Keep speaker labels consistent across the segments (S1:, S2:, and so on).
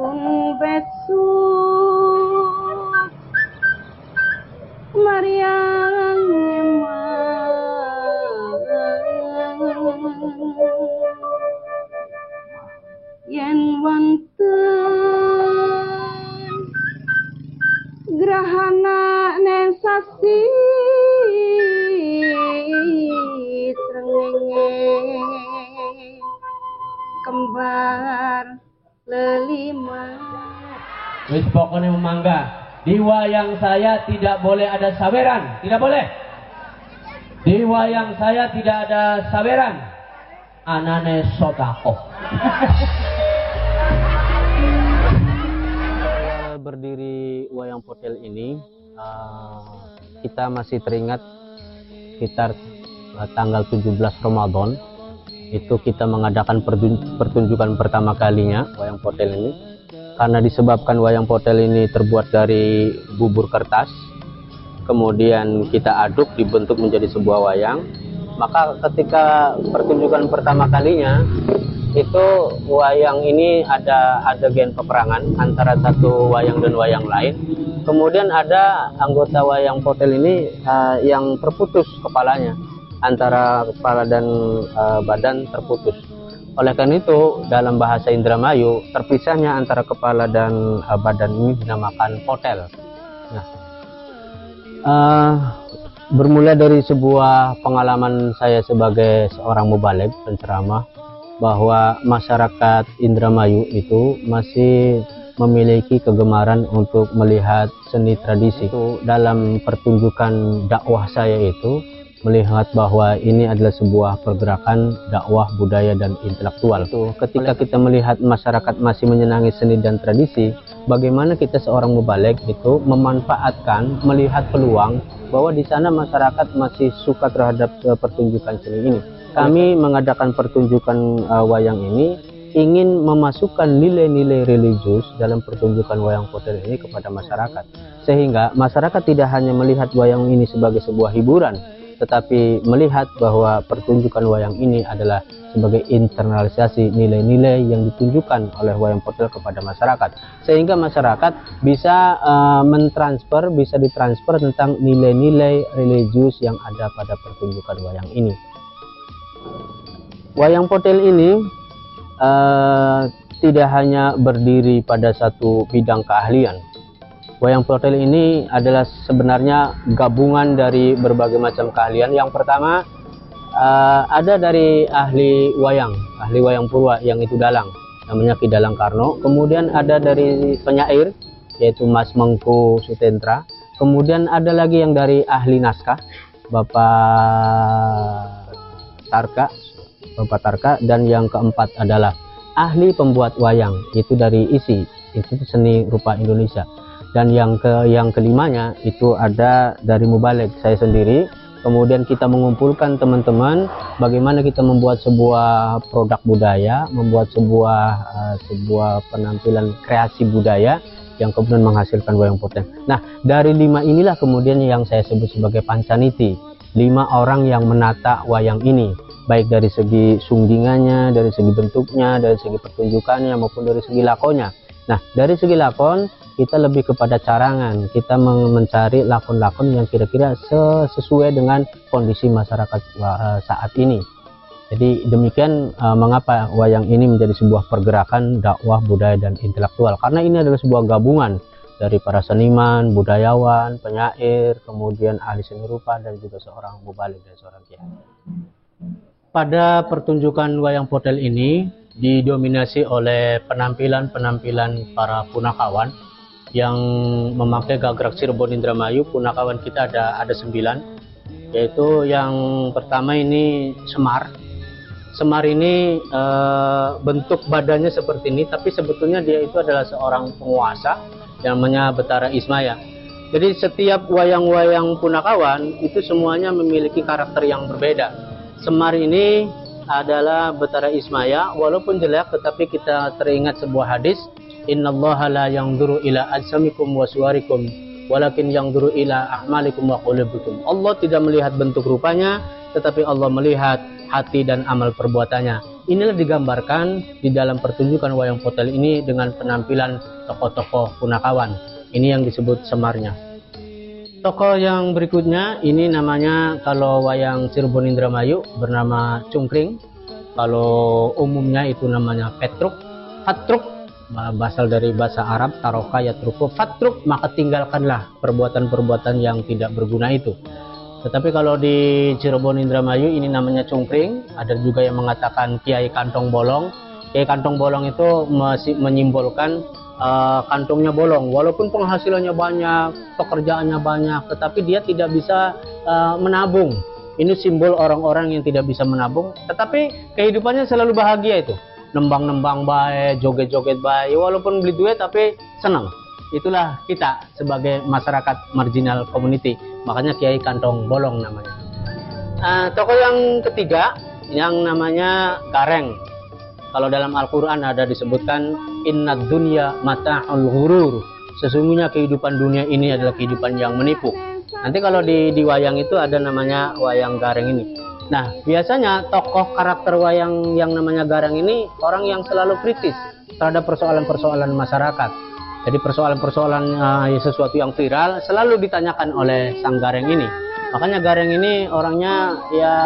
S1: pun besuk Maryam yen wonten grahana ning sasi srengenge kembar lelima.
S2: Wis pokoknya memangga. Di wayang saya tidak boleh ada saweran, tidak boleh. Di wayang saya tidak ada saweran. Anane sodako. Berdiri wayang potel ini, kita masih teringat sekitar tanggal 17 Ramadan. Itu kita mengadakan pertunjukan pertama kalinya wayang potel ini. Karena disebabkan wayang potel ini terbuat dari bubur kertas, kemudian kita aduk dibentuk menjadi sebuah wayang, maka ketika pertunjukan pertama kalinya itu wayang ini ada adegan peperangan antara satu wayang dan wayang lain. Kemudian ada anggota wayang potel ini yang terputus kepalanya, antara kepala dan badan terputus. Oleh karena itu, dalam bahasa Indramayu, terpisahnya antara kepala dan badan ini dinamakan potel. Nah, bermula dari sebuah pengalaman saya sebagai seorang mubaligh penceramah, bahwa masyarakat Indramayu itu masih memiliki kegemaran untuk melihat seni tradisi. Itu dalam pertunjukan dakwah saya itu, melihat bahwa ini adalah sebuah pergerakan dakwah budaya dan intelektual. Ketika kita melihat masyarakat masih menyenangi seni dan tradisi, bagaimana kita seorang mubaligh itu memanfaatkan, melihat peluang bahwa di sana masyarakat masih suka terhadap pertunjukan seni ini. Kami mengadakan pertunjukan wayang ini ingin memasukkan nilai-nilai religius dalam pertunjukan wayang potel ini kepada masyarakat, sehingga masyarakat tidak hanya melihat wayang ini sebagai sebuah hiburan, tetapi melihat bahwa pertunjukan wayang ini adalah sebagai internalisasi nilai-nilai yang ditunjukkan oleh wayang potel kepada masyarakat, sehingga masyarakat bisa bisa ditransfer tentang nilai-nilai religius yang ada pada pertunjukan wayang ini. Wayang potel ini tidak hanya berdiri pada satu bidang keahlian. Wayang potel ini adalah sebenarnya gabungan dari berbagai macam keahlian. Yang pertama, ada dari ahli wayang purwa yang itu dalang, namanya Ki Dalang Karno. Kemudian ada dari penyair, yaitu Mas Mengku Sutentra. Kemudian ada lagi yang dari ahli naskah, Bapak Tarka. Dan yang keempat adalah ahli pembuat wayang, itu dari ISI, Institut Seni Rupa Indonesia. Dan yang kelimanya itu ada dari mubaligh saya sendiri. Kemudian kita mengumpulkan teman-teman bagaimana kita membuat sebuah produk budaya, membuat sebuah penampilan kreasi budaya yang kemudian menghasilkan wayang potel. Nah, dari 5 inilah kemudian yang saya sebut sebagai pancaniti, 5 orang yang menata wayang ini, baik dari segi sunggingannya, dari segi bentuknya, dari segi pertunjukannya, maupun dari segi lakonnya. Nah, dari segi lakon, kita lebih kepada carangan. Kita mencari lakon-lakon yang kira-kira sesuai dengan kondisi masyarakat saat ini. Jadi demikian mengapa wayang ini menjadi sebuah pergerakan dakwah budaya dan intelektual. Karena ini adalah sebuah gabungan dari para seniman, budayawan, penyair, kemudian ahli seni rupa, dan juga seorang mubaligh dan seorang kiai. Pada pertunjukan wayang potel ini didominasi oleh penampilan-penampilan para punakawan yang memakai gagrak Cirebon Indramayu. Punakawan kita ada 9, yaitu yang pertama ini Semar. Semar ini bentuk badannya seperti ini, tapi sebetulnya dia itu adalah seorang penguasa yang namanya Betara Ismaya. Jadi setiap wayang-wayang punakawan itu semuanya memiliki karakter yang berbeda. Semar ini adalah Betara Ismaya, walaupun jelek tetapi kita teringat sebuah hadis, innallaha la yanzuru ila ajsamikum wa suwarikum walakin yanzuru ila a'malikum wa qulubikum. Allah tidak melihat bentuk rupanya, tetapi Allah melihat hati dan amal perbuatannya. inilah digambarkan di dalam pertunjukan wayang potel ini dengan penampilan tokoh-tokoh punakawan. Ini yang disebut Semarnya. Tokoh yang berikutnya ini namanya, kalau wayang Cirebon Indramayu bernama Cungkring. Kalau umumnya itu namanya Petruk. Fatruk berasal dari bahasa Arab taroka yatruku fatruk, maka tinggalkanlah perbuatan-perbuatan yang tidak berguna itu. Tetapi kalau di Cirebon Indramayu ini namanya Cungkring. Ada juga yang mengatakan Kiai Kantong Bolong. Kiai Kantong Bolong itu masih menyimbolkan kantongnya bolong, walaupun penghasilannya banyak, pekerjaannya banyak, tetapi dia tidak bisa menabung. Ini simbol orang-orang yang tidak bisa menabung, tetapi kehidupannya selalu bahagia itu. Nembang-nembang baik, joget-joget baik, walaupun beli duit tapi senang. Itulah kita sebagai masyarakat marginal community. Makanya Kiai Kantong Bolong namanya. Tokoh yang ketiga yang namanya Gareng. Kalau dalam Al-Quran ada disebutkan innad dunya mata'ul ghurur. Sesungguhnya kehidupan dunia ini adalah kehidupan yang menipu. Nanti kalau di wayang itu ada namanya wayang Gareng ini. Nah, biasanya tokoh karakter wayang yang namanya Gareng ini orang yang selalu kritis terhadap persoalan-persoalan masyarakat. Jadi persoalan-persoalan sesuatu yang viral selalu ditanyakan oleh sang Gareng ini. Makanya Gareng ini orangnya ya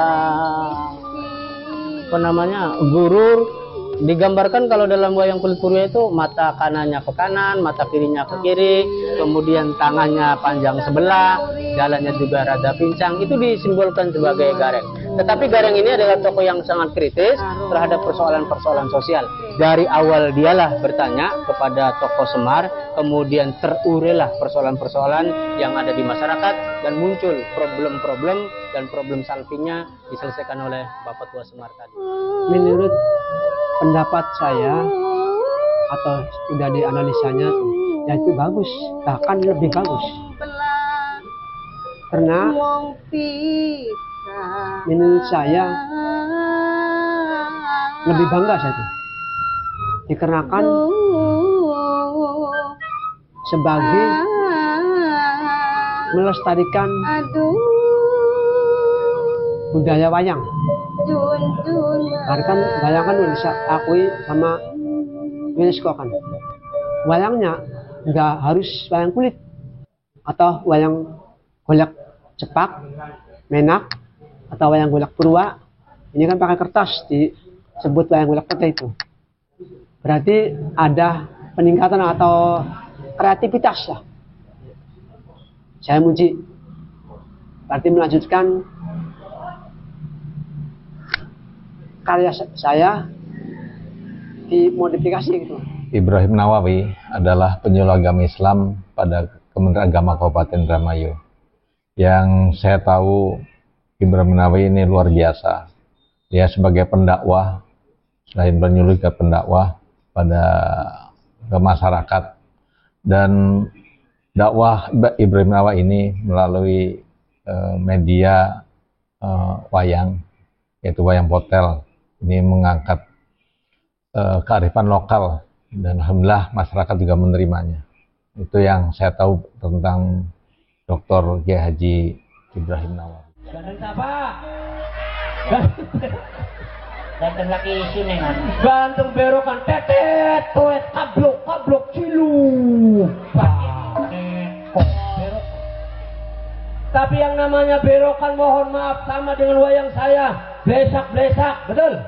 S2: gurur. Digambarkan kalau dalam wayang kulit purwa itu mata kanannya ke kanan, mata kirinya ke kiri, kemudian tangannya panjang sebelah, jalannya juga rada pincang. Itu disimbolkan sebagai Gareng. Tetapi Gareng ini adalah tokoh yang sangat kritis terhadap persoalan-persoalan sosial. Dari awal dialah bertanya kepada tokoh Semar, kemudian terurailah persoalan-persoalan yang ada di masyarakat dan muncul problem-problem dan problem salvingnya diselesaikan oleh Bapak Tua Semar tadi.
S3: Menurut pendapat saya atau sudah dianalisanya, ya itu bagus, bahkan lebih bagus. Karena menurut saya lebih bangga saya itu, dikarenakan sebagai melestarikan budaya wayang. Karena kan wayang kan udah diakui sama UNESCO kan. Wayangnya nggak harus wayang kulit atau wayang golek cepak, menak, atau wayang golek purwa. Ini kan pakai kertas disebut wayang golek pete itu. Berarti ada peningkatan atau kreativitas lah. Saya muji. Berarti melanjutkan karya saya dimodifikasi gitu.
S4: Ibrahim Nawawi adalah penyuluh agama Islam pada Kementerian Agama Kabupaten Indramayu. Yang saya tahu Ibrahim Nawawi ini luar biasa. Dia sebagai pendakwah, selain penyuluh ke pendakwah ke masyarakat, dan dakwah Ibrahim Nawawi ini melalui media wayang, yaitu wayang potel. Ini mengangkat kearifan lokal dan alhamdulillah masyarakat juga menerimanya. Itu yang saya tahu tentang Dr. Kiai Haji Ibrahim Nawawi.
S5: Ganteng apa? Ganteng laki sinengan. Ganteng berokan tetet, toet, kablok, cilu. Tapi yang namanya berokan mohon maaf sama dengan wayang saya. Blesak, betul?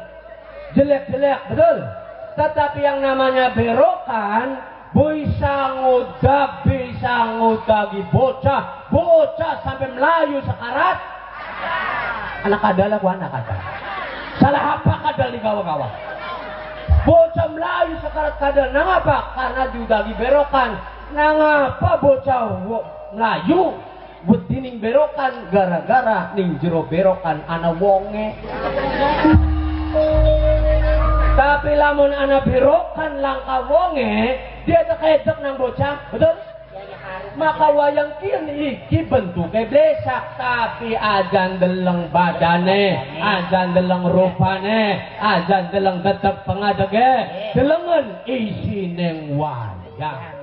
S5: Jelek, betul? Tetapi yang namanya berokan bisa ngudagi bocah sampai Melayu sekarat. Anak adalah anak ada. Salah apa kadal di gawa-gawa? Bocah Melayu sekarat kadal. Nangapa? Karena diudagi berokan. Nangapa bocah Melayu bedining berokan gara-gara ning jero berokan ana wonge. Tapi lamun ana berokan langka wonge, dia terkedek nang bocah, betul? Maka wayang kini iki bentuke blesak, tapi ajan deleng badane, ajan deleng rupane, ajan deleng tetep pengadege, delengen isi neng wayang.